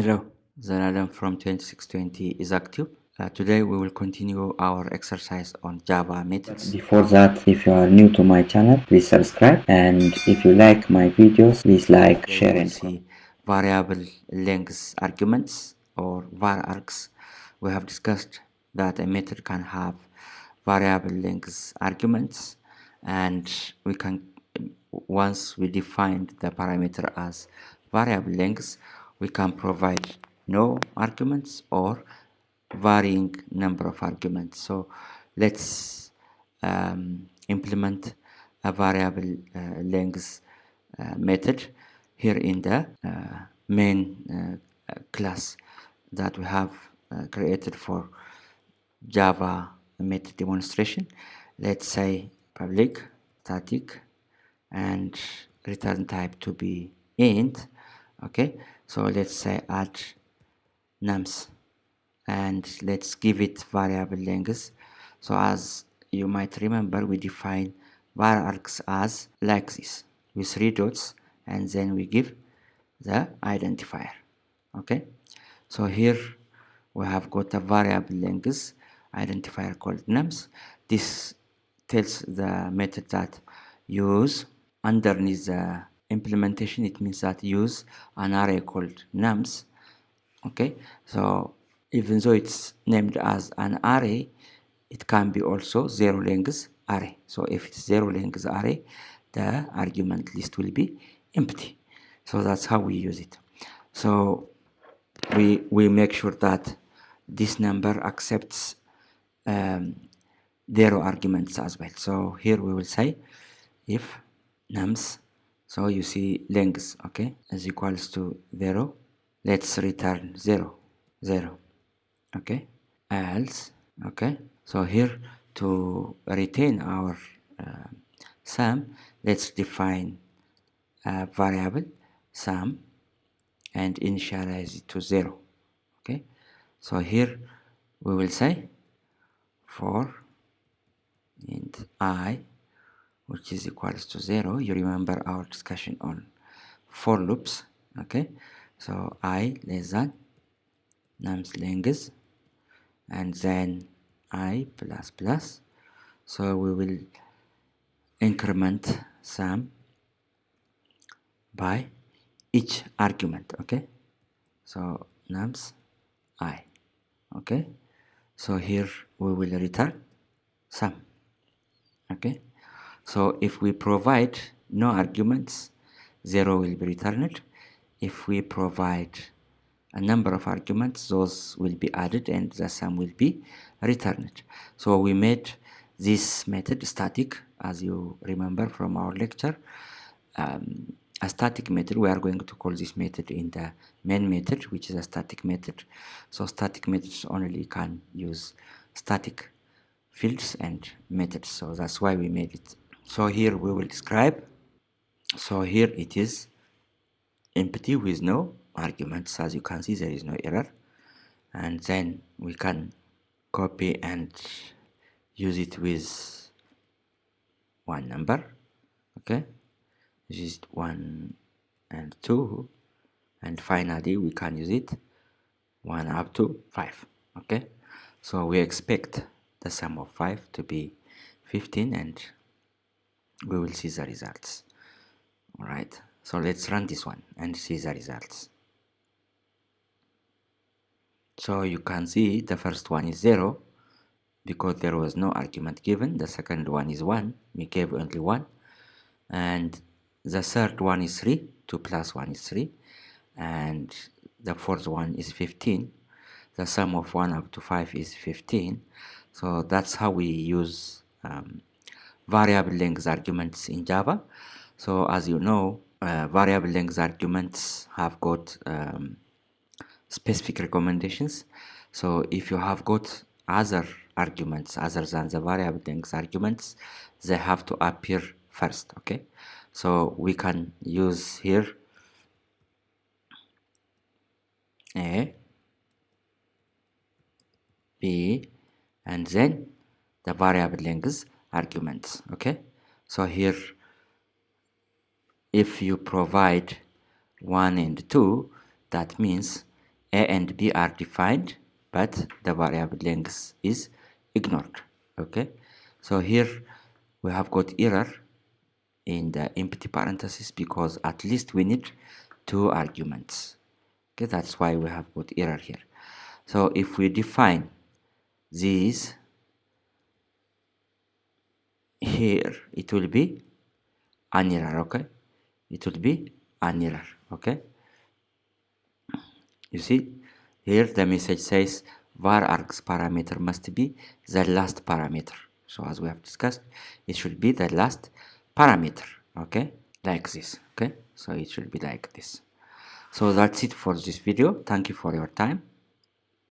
Hello, Zanadam from 2620 is active. Today we will continue our exercise on Java methods. But before that, if you are new to my channel, please subscribe, and if you like my videos, please like, Today share we will and comment. see variable length arguments or varargs. We have discussed that a method can have variable length arguments, and we can, once we defined the parameter as variable length, we can provide no arguments or varying number of arguments. So let's implement a variable length method here in the main class that we have created for Java method demonstration. Let's say public static and return type to be int. Okay, so let's say add nums and let's give it variable length. So as you might remember, we define varargs as like this with 3 dots, and then we give the identifier. Okay, so here we have got a variable length identifier called nums. This tells the method that use underneath the implementation. It means that use an array called nums. Okay, so even though it's named as an array, it can be also zero length array. So if it's zero length array, the argument list will be empty. So that's how we use it. So we make sure that this number accepts zero arguments as well. So here we will say if nums, so you see length, okay, is equals to 0, let's return 0, 0, okay, else, okay. So here to retain our sum, let's define a variable sum and initialize it to 0. Okay, so here we will say for int I, which is equals to 0. You remember our discussion on for loops. Okay, so I less than nums length and then I plus plus. So we will increment sum by each argument. Okay, so nums I. Okay, so here we will return sum. Okay, so if we provide no arguments, 0 will be returned. If we provide a number of arguments, those will be added and the sum will be returned. So we made this method static, as you remember from our lecture. A static method, we are going to call this method in the main method, which is a static method. So static methods only can use static fields and methods, so that's why we made it. So here we will describe. So here it is empty with no arguments. As you can see, there is no error, and then we can copy and use it with one number. Okay, this is 1 and 2, and finally we can use it 1 up to 5. Okay, so we expect the sum of 5 to be 15 and we will see the results. All right, so let's run this one and see the results. So you can see the first one is 0 because there was no argument given. The second one is 1, we gave only 1, and the third one is 3, 2 plus 1 is 3, and the fourth one is 15. The sum of 1 up to 5 is 15. So that's how we use variable length arguments in Java. So as you know, variable length arguments have got specific recommendations. So if you have got other arguments other than the variable length arguments, they have to appear first. Okay, so we can use here A, B, and then the variable length arguments. Okay, so here if you provide 1 and 2, that means A and B are defined, but the variable length is ignored. Okay, so here we have got error in the empty parenthesis because at least we need two arguments. Okay, that's why we have got error here. So if we define these here, it will be an error. Okay, it will be an error. Okay, you see here the message says varargs parameter must be the last parameter. So as we have discussed, it should be the last parameter. Okay, like this. Okay, so it should be like this. So that's it for this video. Thank you for your time.